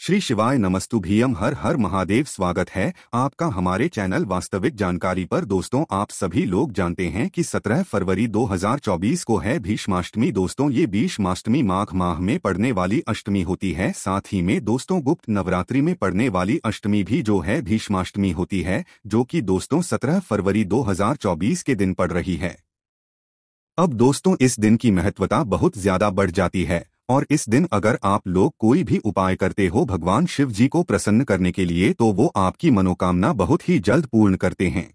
श्री शिवाय नमस्तुभ्यम। हर हर महादेव। स्वागत है आपका हमारे चैनल वास्तविक जानकारी पर। दोस्तों, आप सभी लोग जानते हैं कि 17 फरवरी 2024 को है भीष्माष्टमी। दोस्तों, ये भीष्माष्टमी माघ माह में पड़ने वाली अष्टमी होती है। साथ ही में दोस्तों गुप्त नवरात्रि में पड़ने वाली अष्टमी भी जो है भीष्माष्टमी होती है, जो कि दोस्तों 17 फरवरी 2024 के दिन पड़ रही है। अब दोस्तों, इस दिन की महत्वता बहुत ज्यादा बढ़ जाती है और इस दिन अगर आप लोग कोई भी उपाय करते हो भगवान शिव जी को प्रसन्न करने के लिए, तो वो आपकी मनोकामना बहुत ही जल्द पूर्ण करते हैं।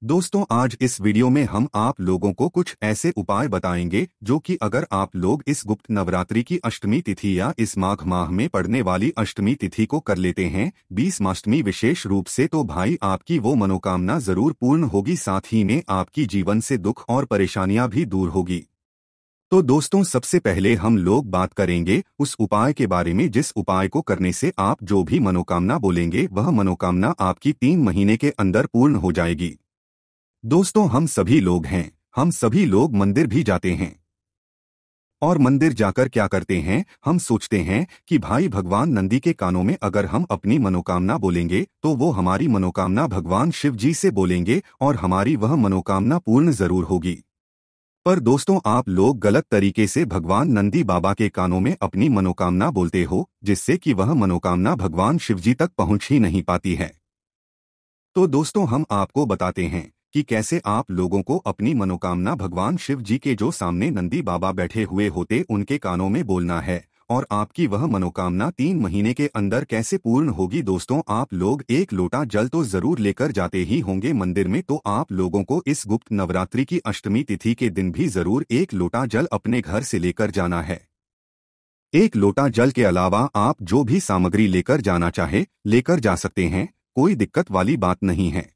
दोस्तों, आज इस वीडियो में हम आप लोगों को कुछ ऐसे उपाय बताएंगे जो कि अगर आप लोग इस गुप्त नवरात्रि की अष्टमी तिथि या इस माघ माह में पड़ने वाली अष्टमी तिथि को कर लेते हैं, भीष्माष्टमी विशेष रूप से, तो भाई आपकी वो मनोकामना जरूर पूर्ण होगी। साथ ही में आपकी जीवन से दुख और परेशानियां भी दूर होगी। तो दोस्तों, सबसे पहले हम लोग बात करेंगे उस उपाय के बारे में जिस उपाय को करने से आप जो भी मनोकामना बोलेंगे वह मनोकामना आपकी 3 महीने के अंदर पूर्ण हो जाएगी। दोस्तों, हम सभी लोग हैं, हम सभी लोग मंदिर भी जाते हैं और मंदिर जाकर क्या करते हैं, हम सोचते हैं कि भाई भगवान नंदी के कानों में अगर हम अपनी मनोकामना बोलेंगे तो वो हमारी मनोकामना भगवान शिव जी से बोलेंगे और हमारी वह मनोकामना पूर्ण जरूर होगी। पर दोस्तों, आप लोग गलत तरीके से भगवान नंदी बाबा के कानों में अपनी मनोकामना बोलते हो, जिससे कि वह मनोकामना भगवान शिवजी तक पहुंच ही नहीं पाती है। तो दोस्तों, हम आपको बताते हैं कि कैसे आप लोगों को अपनी मनोकामना भगवान शिव जी के जो सामने नंदी बाबा बैठे हुए होते उनके कानों में बोलना है और आपकी वह मनोकामना 3 महीने के अंदर कैसे पूर्ण होगी। दोस्तों, आप लोग 1 लोटा जल तो जरूर लेकर जाते ही होंगे मंदिर में, तो आप लोगों को इस गुप्त नवरात्रि की अष्टमी तिथि के दिन भी जरूर 1 लोटा जल अपने घर से लेकर जाना है। 1 लोटा जल के अलावा आप जो भी सामग्री लेकर जाना चाहे लेकर जा सकते हैं, कोई दिक्कत वाली बात नहीं है।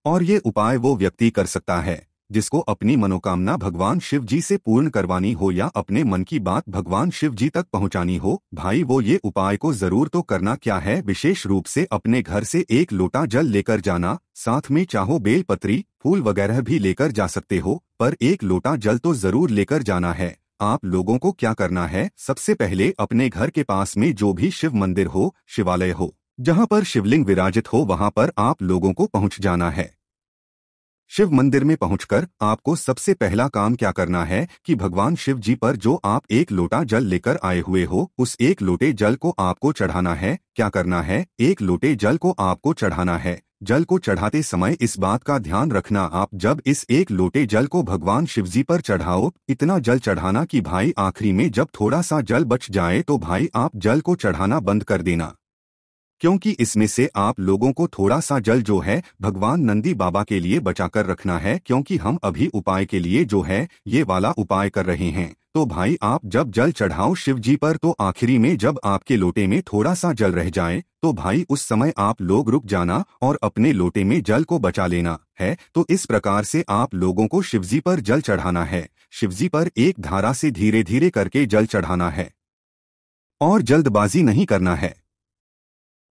और ये उपाय वो व्यक्ति कर सकता है जिसको अपनी मनोकामना भगवान शिव जी से पूर्ण करवानी हो या अपने मन की बात भगवान शिव जी तक पहुंचानी हो। भाई वो ये उपाय को जरूर तो करना क्या है, विशेष रूप से अपने घर से 1 लोटा जल लेकर जाना। साथ में चाहो बेलपत्री फूल वगैरह भी लेकर जा सकते हो, पर 1 लोटा जल तो जरूर लेकर जाना है। आप लोगों को क्या करना है, सबसे पहले अपने घर के पास में जो भी शिव मंदिर हो, शिवालय हो, जहां पर शिवलिंग विराजित हो, वहां पर आप लोगों को पहुंच जाना है। शिव मंदिर में पहुंचकर आपको सबसे पहला काम क्या करना है कि भगवान शिव जी पर जो आप 1 लोटा जल लेकर आए हुए हो, उस 1 लोटे जल को आपको चढ़ाना है। क्या करना है, 1 लोटे जल को आपको चढ़ाना है। जल को चढ़ाते समय इस बात का ध्यान रखना, आप जब इस 1 लोटे जल को भगवान शिव जी पर चढ़ाओ, इतना जल चढ़ाना कि भाई आखिरी में जब थोड़ा सा जल बच जाए तो भाई आप जल को चढ़ाना बंद कर देना, क्योंकि इसमें से आप लोगों को थोड़ा सा जल जो है भगवान नंदी बाबा के लिए बचाकर रखना है, क्योंकि हम अभी उपाय के लिए जो है ये वाला उपाय कर रहे हैं। तो भाई आप जब जल चढ़ाओ शिव जी पर, तो आखिरी में जब आपके लोटे में थोड़ा सा जल रह जाए तो भाई उस समय आप लोग रुक जाना और अपने लोटे में जल को बचा लेना है। तो इस प्रकार से आप लोगों को शिवजी पर जल चढ़ाना है। शिवजी पर एक धारा से धीरे धीरे करके जल चढ़ाना है और जल्दबाजी नहीं करना है।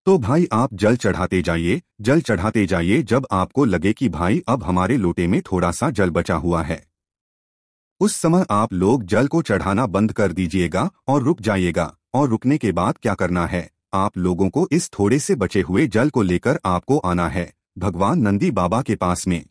तो भाई आप जल चढ़ाते जाइए, जल चढ़ाते जाइए। जब आपको लगे कि भाई अब हमारे लोटे में थोड़ा सा जल बचा हुआ है, उस समय आप लोग जल को चढ़ाना बंद कर दीजिएगा और रुक जाइएगा। और रुकने के बाद क्या करना है, आप लोगों को इस थोड़े से बचे हुए जल को लेकर आपको आना है भगवान नंदी बाबा के पास में।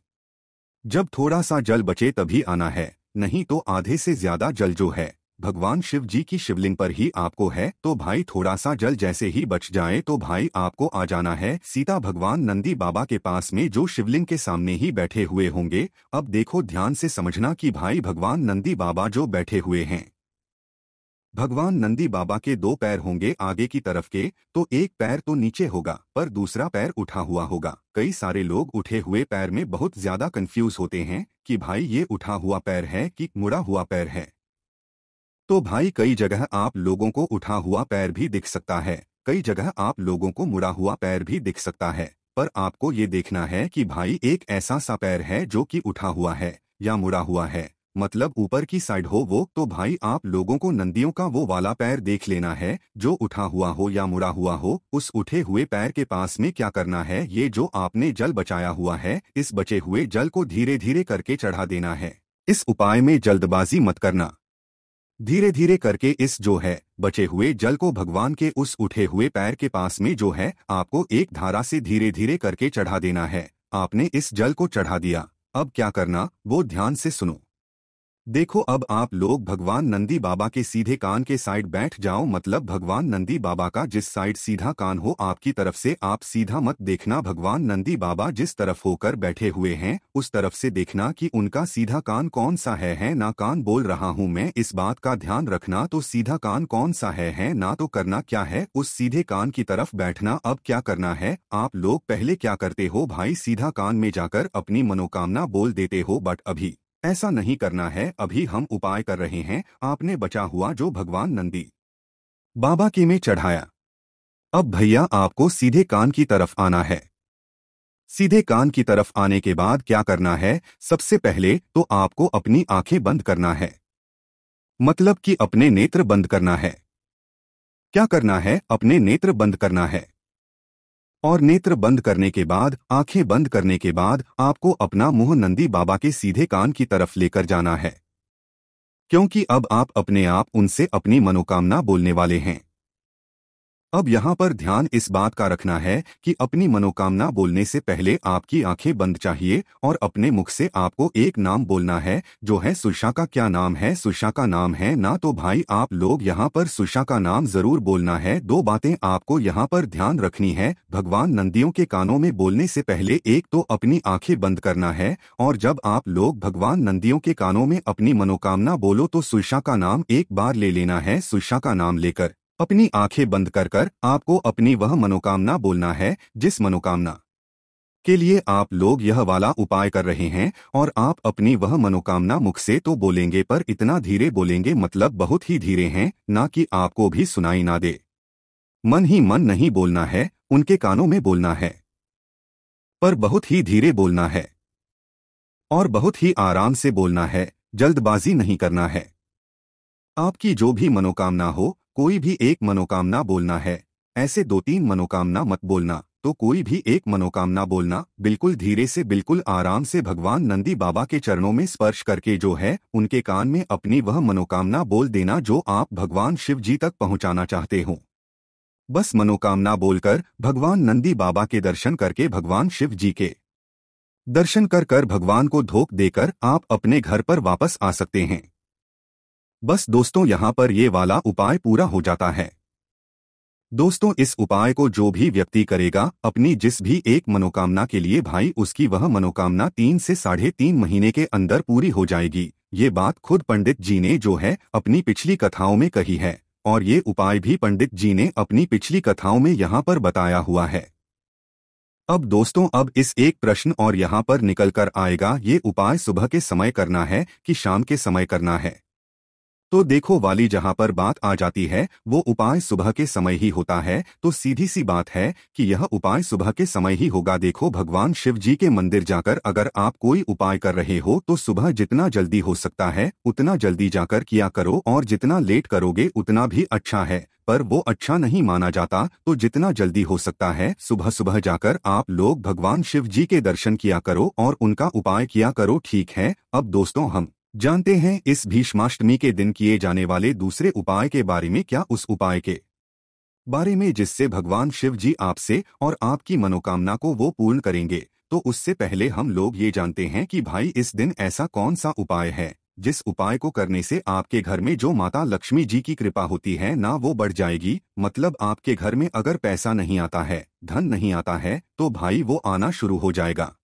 जब थोड़ा सा जल बचे तभी आना है, नहीं तो आधे से ज्यादा जल जो है भगवान शिव जी की शिवलिंग पर ही आपको है। तो भाई थोड़ा सा जल जैसे ही बच जाए तो भाई आपको आ जाना है सीता भगवान नंदी बाबा के पास में, जो शिवलिंग के सामने ही बैठे हुए होंगे। अब देखो, ध्यान से समझना कि भाई भगवान नंदी बाबा जो बैठे हुए हैं, भगवान नंदी बाबा के 2 पैर होंगे आगे की तरफ के, तो एक पैर तो नीचे होगा पर दूसरा पैर उठा हुआ होगा। कई सारे लोग उठे हुए पैर में बहुत ज्यादा कंफ्यूज होते हैं कि भाई ये उठा हुआ पैर है कि मुड़ा हुआ पैर है। तो भाई कई जगह आप लोगों को उठा हुआ पैर भी दिख सकता है, कई जगह आप लोगों को मुड़ा हुआ पैर भी दिख सकता है। पर आपको ये देखना है कि भाई एक ऐसा सा पैर है जो कि उठा हुआ है या मुड़ा हुआ है, मतलब ऊपर की साइड हो वो। तो भाई आप लोगों को नंदियों का वो वाला पैर देख लेना है जो उठा हुआ हो या मुड़ा हुआ हो। उस उठे हुए पैर के पास में क्या करना है, ये जो आपने जल बचाया हुआ है, इस बचे हुए जल को धीरे धीरे करके चढ़ा देना है। इस उपाय में जल्दबाजी मत करना। धीरे धीरे करके इस जो है बचे हुए जल को भगवान के उस उठे हुए पैर के पास में जो है आपको एक धारा से धीरे धीरे करके चढ़ा देना है। आपने इस जल को चढ़ा दिया। अब क्या करना वो ध्यान से सुनो। देखो अब आप लोग भगवान नंदी बाबा के सीधे कान के साइड बैठ जाओ, मतलब भगवान नंदी बाबा का जिस साइड सीधा कान हो आपकी तरफ से आप सीधा मत देखना। भगवान नंदी बाबा जिस तरफ होकर बैठे हुए हैं उस तरफ से देखना कि उनका सीधा कान कौन सा है ना कान बोल रहा हूँ मैं, इस बात का ध्यान रखना। तो सीधा कान कौन सा है ना, तो करना क्या है उस सीधे कान की तरफ बैठना। अब क्या करना है, आप लोग पहले क्या करते हो भाई, सीधा कान में जाकर अपनी मनोकामना बोल देते हो, बट अभी ऐसा नहीं करना है। अभी हम उपाय कर रहे हैं। आपने बचा हुआ जो भगवान नंदी बाबा की में चढ़ाया। अब भैया आपको सीधे कान की तरफ आना है। सीधे कान की तरफ आने के बाद क्या करना है, सबसे पहले तो आपको अपनी आंखें बंद करना है, मतलब कि अपने नेत्र बंद करना है। क्या करना है, अपने नेत्र बंद करना है। और नेत्र बंद करने के बाद, आंखें बंद करने के बाद आपको अपना मुंह नंदी बाबा के सीधे कान की तरफ लेकर जाना है, क्योंकि अब आप अपने आप उनसे अपनी मनोकामना बोलने वाले हैं। अब यहाँ पर ध्यान इस बात का रखना है कि अपनी मनोकामना बोलने से पहले आपकी आंखें बंद चाहिए और अपने मुख से आपको एक नाम बोलना है, जो है सुषा का। क्या नाम है, सुषा का नाम है ना, तो भाई आप लोग यहाँ पर सुषा का नाम जरूर बोलना है। दो बातें आपको यहाँ पर ध्यान रखनी है, भगवान नंदियों के कानों में बोलने से पहले एक तो अपनी आंखें बंद करना है, और जब आप लोग भगवान नंदियों के कानों में अपनी मनोकामना बोलो तो सुषा का नाम एक बार ले लेना है। सुषा का नाम लेकर अपनी आंखें बंद कर कर आपको अपनी वह मनोकामना बोलना है जिस मनोकामना के लिए आप लोग यह वाला उपाय कर रहे हैं। और आप अपनी वह मनोकामना मुख से तो बोलेंगे, पर इतना धीरे बोलेंगे, मतलब बहुत ही धीरे हैं, ना कि आपको भी सुनाई ना दे। मन ही मन नहीं बोलना है, उनके कानों में बोलना है, पर बहुत ही धीरे बोलना है और बहुत ही आराम से बोलना है, जल्दबाजी नहीं करना है। आपकी जो भी मनोकामना हो, कोई भी एक मनोकामना बोलना है, ऐसे दो तीन मनोकामना मत बोलना। तो कोई भी एक मनोकामना बोलना, बिल्कुल धीरे से, बिल्कुल आराम से, भगवान नंदी बाबा के चरणों में स्पर्श करके जो है उनके कान में अपनी वह मनोकामना बोल देना जो आप भगवान शिव जी तक पहुंचाना चाहते हो। बस मनोकामना बोलकर भगवान नंदी बाबा के दर्शन करके, भगवान शिव जी के दर्शन कर कर भगवान को धोख देकर आप अपने घर पर वापस आ सकते हैं। बस दोस्तों यहाँ पर ये वाला उपाय पूरा हो जाता है। दोस्तों इस उपाय को जो भी व्यक्ति करेगा अपनी जिस भी एक मनोकामना के लिए, भाई उसकी वह मनोकामना 3 से 3.5 महीने के अंदर पूरी हो जाएगी। ये बात खुद पंडित जी ने जो है अपनी पिछली कथाओं में कही है, और ये उपाय भी पंडित जी ने अपनी पिछली कथाओं में यहाँ पर बताया हुआ है। अब दोस्तों अब इस एक प्रश्न और यहाँ पर निकल कर आएगा, ये उपाय सुबह के समय करना है कि शाम के समय करना है। तो देखो वाली जहां पर बात आ जाती है वो उपाय सुबह के समय ही होता है, तो सीधी सी बात है कि यह उपाय सुबह के समय ही होगा। देखो भगवान शिव जी के मंदिर जाकर अगर आप कोई उपाय कर रहे हो तो सुबह जितना जल्दी हो सकता है उतना जल्दी जाकर किया करो, और जितना लेट करोगे उतना भी अच्छा है, पर वो अच्छा नहीं माना जाता। तो जितना जल्दी हो सकता है सुबह सुबह जाकर आप लोग भगवान शिव जी के दर्शन किया करो और उनका उपाय किया करो, ठीक है। अब दोस्तों हम जानते हैं इस भीष्माष्टमी के दिन किए जाने वाले दूसरे उपाय के बारे में। क्या उस उपाय के बारे में जिससे भगवान शिव जी आपसे और आपकी मनोकामना को वो पूर्ण करेंगे, तो उससे पहले हम लोग ये जानते हैं कि भाई इस दिन ऐसा कौन सा उपाय है जिस उपाय को करने से आपके घर में जो माता लक्ष्मी जी की कृपा होती है ना वो बढ़ जाएगी। मतलब आपके घर में अगर पैसा नहीं आता है, धन नहीं आता है, तो भाई वो आना शुरू हो जाएगा।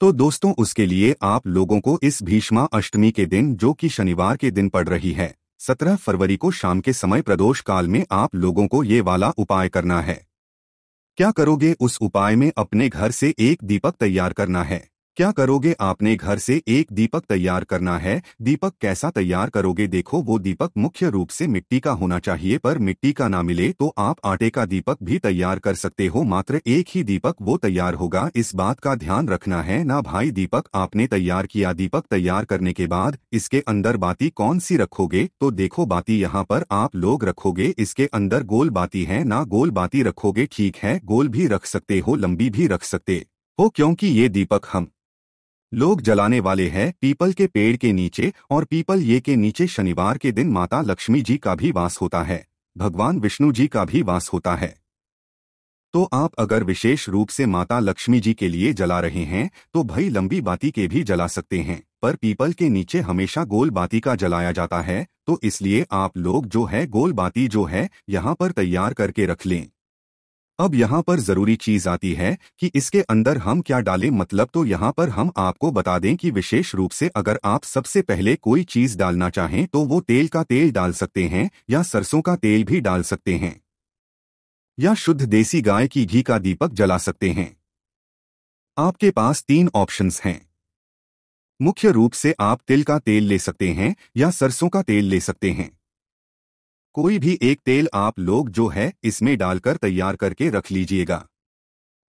तो दोस्तों उसके लिए आप लोगों को इस भीष्मा अष्टमी के दिन, जो कि शनिवार के दिन पड़ रही है 17 फरवरी को शाम के समय प्रदोष काल में, आप लोगों को ये वाला उपाय करना है। क्या करोगे उस उपाय में, अपने घर से एक दीपक तैयार करना है। क्या करोगे, आपने घर से एक दीपक तैयार करना है। दीपक कैसा तैयार करोगे, देखो वो दीपक मुख्य रूप से मिट्टी का होना चाहिए, पर मिट्टी का ना मिले तो आप आटे का दीपक भी तैयार कर सकते हो। मात्र एक ही दीपक वो तैयार होगा, इस बात का ध्यान रखना है ना भाई। दीपक आपने तैयार किया, दीपक तैयार करने के बाद इसके अंदर बाती कौन सी रखोगे, तो देखो बाती यहाँ पर आप लोग रखोगे इसके अंदर गोल बाती है ना, गोल बाती रखोगे, ठीक है। गोल भी रख सकते हो, लंबी भी रख सकते हो, क्योंकि ये दीपक हम लोग जलाने वाले हैं पीपल के पेड़ के नीचे, और पीपल ये के नीचे शनिवार के दिन माता लक्ष्मी जी का भी वास होता है, भगवान विष्णु जी का भी वास होता है। तो आप अगर विशेष रूप से माता लक्ष्मी जी के लिए जला रहे हैं तो भाई लंबी बाती के भी जला सकते हैं, पर पीपल के नीचे हमेशा गोल बाती का जलाया जाता है, तो इसलिए आप लोग जो है गोल बाती जो है यहाँ पर तैयार करके रख लें। अब यहाँ पर जरूरी चीज आती है कि इसके अंदर हम क्या डालें, मतलब तो यहाँ पर हम आपको बता दें कि विशेष रूप से अगर आप सबसे पहले कोई चीज डालना चाहें तो वो तेल का तेल डाल सकते हैं, या सरसों का तेल भी डाल सकते हैं, या शुद्ध देसी गाय की घी का दीपक जला सकते हैं। आपके पास 3 ऑप्शंस हैं। मुख्य रूप से आप तिल का तेल ले सकते हैं या सरसों का तेल ले सकते हैं। कोई भी एक तेल आप लोग जो है इसमें डालकर तैयार करके रख लीजिएगा।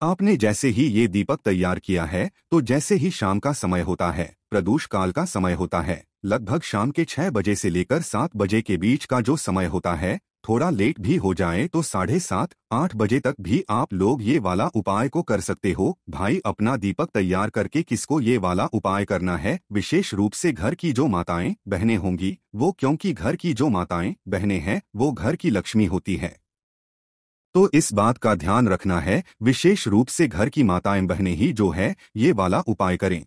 आपने जैसे ही ये दीपक तैयार किया है तो जैसे ही शाम का समय होता है, प्रदोष काल का समय होता है, लगभग शाम के 6 बजे से लेकर 7 बजे के बीच का जो समय होता है, थोड़ा लेट भी हो जाए तो 7:30-8 बजे तक भी आप लोग ये वाला उपाय को कर सकते हो। भाई अपना दीपक तैयार करके किसको ये वाला उपाय करना है, विशेष रूप से घर की जो माताएं बहनें होंगी वो, क्योंकि घर की जो माताएं बहनें हैं वो घर की लक्ष्मी होती है, तो इस बात का ध्यान रखना है, विशेष रूप से घर की माताएं बहनें ही जो है ये वाला उपाय करें।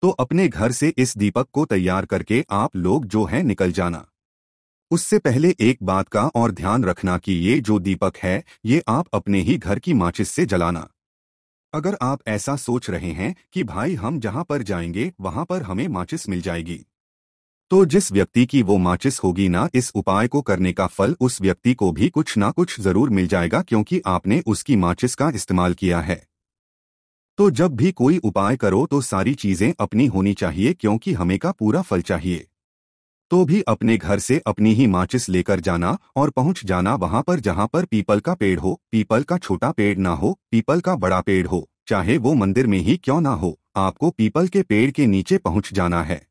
तो अपने घर से इस दीपक को तैयार करके आप लोग जो है निकल जाना। उससे पहले एक बात का और ध्यान रखना कि ये जो दीपक है ये आप अपने ही घर की माचिस से जलाना। अगर आप ऐसा सोच रहे हैं कि भाई हम जहां पर जाएंगे वहां पर हमें माचिस मिल जाएगी, तो जिस व्यक्ति की वो माचिस होगी ना, इस उपाय को करने का फल उस व्यक्ति को भी कुछ ना कुछ जरूर मिल जाएगा, क्योंकि आपने उसकी माचिस का इस्तेमाल किया है। तो जब भी कोई उपाय करो तो सारी चीजें अपनी होनी चाहिए, क्योंकि हमें का पूरा फल चाहिए। तो भी अपने घर से अपनी ही माचिस लेकर जाना और पहुंच जाना वहां पर जहां पर पीपल का पेड़ हो। पीपल का छोटा पेड़ ना हो, पीपल का बड़ा पेड़ हो, चाहे वो मंदिर में ही क्यों ना हो, आपको पीपल के पेड़ के नीचे पहुंच जाना है।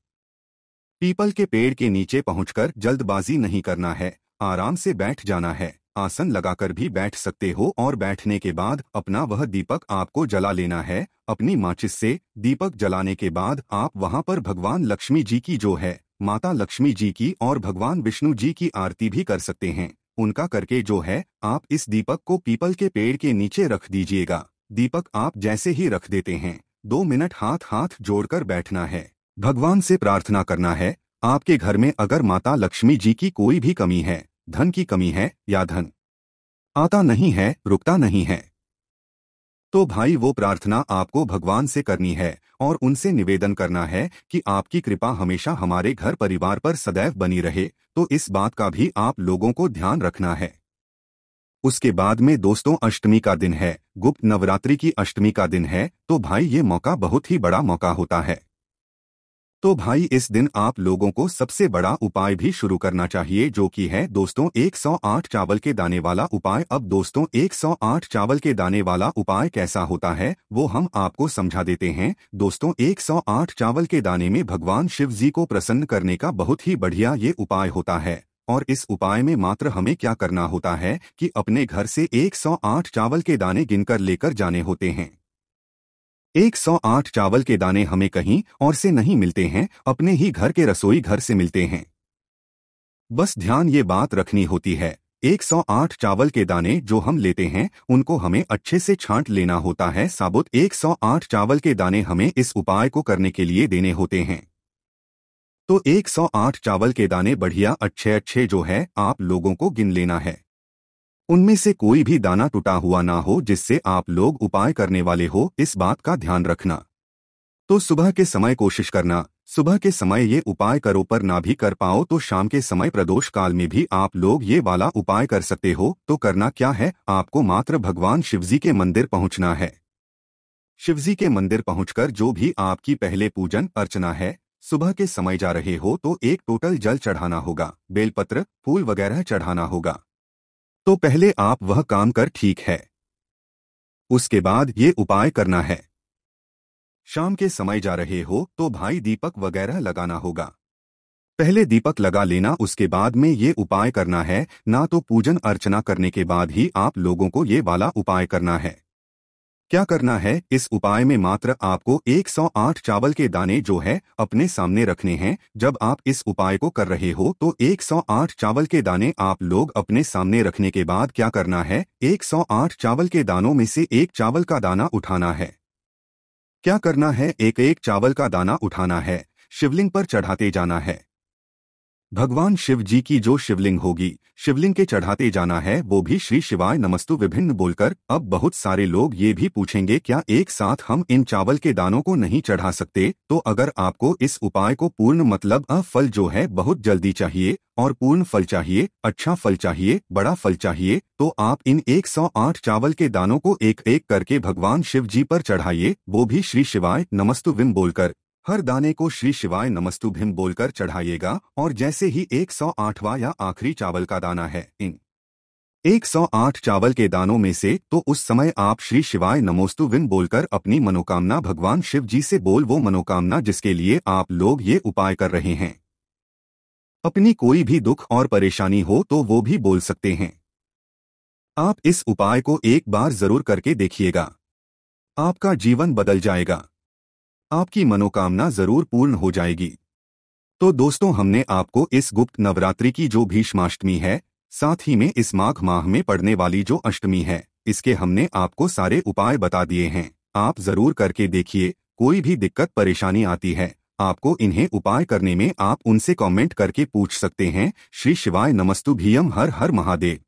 पीपल के पेड़ के नीचे पहुंचकर जल्दबाजी नहीं करना है, आराम से बैठ जाना है। आसन लगाकर भी बैठ सकते हो, और बैठने के बाद अपना वह दीपक आपको जला लेना है अपनी माचिस से। दीपक जलाने के बाद आप वहां पर भगवान लक्ष्मी जी की जो है, माता लक्ष्मी जी की और भगवान विष्णु जी की आरती भी कर सकते हैं। उनका करके जो है आप इस दीपक को पीपल के पेड़ के नीचे रख दीजिएगा। दीपक आप जैसे ही रख देते हैं 2 मिनट हाथ हाथ जोड़कर बैठना है, भगवान से प्रार्थना करना है। आपके घर में अगर माता लक्ष्मी जी की कोई भी कमी है, धन की कमी है या धन आता नहीं है, रुकता नहीं है, तो भाई वो प्रार्थना आपको भगवान से करनी है और उनसे निवेदन करना है कि आपकी कृपा हमेशा हमारे घर परिवार पर सदैव बनी रहे। तो इस बात का भी आप लोगों को ध्यान रखना है। उसके बाद में दोस्तों अष्टमी का दिन है, गुप्त नवरात्रि की अष्टमी का दिन है, तो भाई ये मौका बहुत ही बड़ा मौका होता है। तो भाई इस दिन आप लोगों को सबसे बड़ा उपाय भी शुरू करना चाहिए, जो कि है दोस्तों 108 चावल के दाने वाला उपाय। अब दोस्तों 108 चावल के दाने वाला उपाय कैसा होता है वो हम आपको समझा देते हैं। दोस्तों 108 चावल के दाने में भगवान शिव जी को प्रसन्न करने का बहुत ही बढ़िया ये उपाय होता है। और इस उपाय में मात्र हमें क्या करना होता है कि अपने घर से 108 चावल के दाने गिनकर लेकर जाने होते हैं। 108 चावल के दाने हमें कहीं और से नहीं मिलते हैं, अपने ही घर के रसोई घर से मिलते हैं। बस ध्यान ये बात रखनी होती है, 108 चावल के दाने जो हम लेते हैं उनको हमें अच्छे से छांट लेना होता है। साबुत 108 चावल के दाने हमें इस उपाय को करने के लिए देने होते हैं। तो 108 चावल के दाने बढ़िया अच्छे अच्छे जो है आप लोगों को गिन लेना है। उनमें से कोई भी दाना टूटा हुआ ना हो, जिससे आप लोग उपाय करने वाले हो, इस बात का ध्यान रखना। तो सुबह के समय कोशिश करना, सुबह के समय ये उपाय करो, पर ना भी कर पाओ तो शाम के समय प्रदोष काल में भी आप लोग ये वाला उपाय कर सकते हो। तो करना क्या है, आपको मात्र भगवान शिवजी के मंदिर पहुंचना है। शिवजी के मंदिर पहुंचकर जो भी आपकी पहले पूजन अर्चना है, सुबह के समय जा रहे हो तो एक टोटल जल चढ़ाना होगा, बेलपत्र फूल वगैरह चढ़ाना होगा। तो पहले आप वह काम कर, ठीक है। उसके बाद ये उपाय करना है। शाम के समय जा रहे हो तो भाई दीपक वगैरह लगाना होगा। पहले दीपक लगा लेना, उसके बाद में ये उपाय करना है। ना तो पूजन अर्चना करने के बाद ही आप लोगों को ये वाला उपाय करना है। क्या करना है, इस उपाय में मात्र आपको 108 चावल के दाने जो है अपने सामने रखने हैं। जब आप इस उपाय को कर रहे हो तो 108 चावल के दाने आप लोग अपने सामने रखने के बाद क्या करना है, 108 चावल के दानों में से एक चावल का दाना उठाना है। क्या करना है, एक एक चावल का दाना उठाना है, शिवलिंग पर चढ़ाते जाना है। भगवान शिव जी की जो शिवलिंग होगी, शिवलिंग के चढ़ाते जाना है, वो भी श्री शिवाय नमस्तु विभिन्न बोलकर। अब बहुत सारे लोग ये भी पूछेंगे क्या एक साथ हम इन चावल के दानों को नहीं चढ़ा सकते? तो अगर आपको इस उपाय को पूर्ण मतलब फल जो है बहुत जल्दी चाहिए और पूर्ण फल चाहिए, अच्छा फल चाहिए, बड़ा फल चाहिए, तो आप इन 108 चावल के दानों को एक एक करके भगवान शिव जी पर चढ़ाइए, वो भी श्री शिवाय नमस्तु विम बोलकर। हर दाने को श्री शिवाय नमस्तुभ्यम बोलकर चढ़ाइएगा और जैसे ही 108वां या आखिरी चावल का दाना है इन 108 चावल के दानों में से, तो उस समय आप श्री शिवाय नमोस्तुभ्यम बोलकर अपनी मनोकामना भगवान शिव जी से बोल, वो मनोकामना जिसके लिए आप लोग ये उपाय कर रहे हैं। अपनी कोई भी दुख और परेशानी हो तो वो भी बोल सकते हैं। आप इस उपाय को एक बार जरूर करके देखिएगा, आपका जीवन बदल जाएगा, आपकी मनोकामना जरूर पूर्ण हो जाएगी। तो दोस्तों, हमने आपको इस गुप्त नवरात्रि की जो भीष्माष्टमी है, साथ ही में इस माघ माह में पड़ने वाली जो अष्टमी है, इसके हमने आपको सारे उपाय बता दिए हैं। आप जरूर करके देखिए। कोई भी दिक्कत परेशानी आती है आपको इन्हें उपाय करने में, आप उनसे कमेंट करके पूछ सकते हैं। श्री शिवाय नमस्तुभ्यम। हर हर महादेव।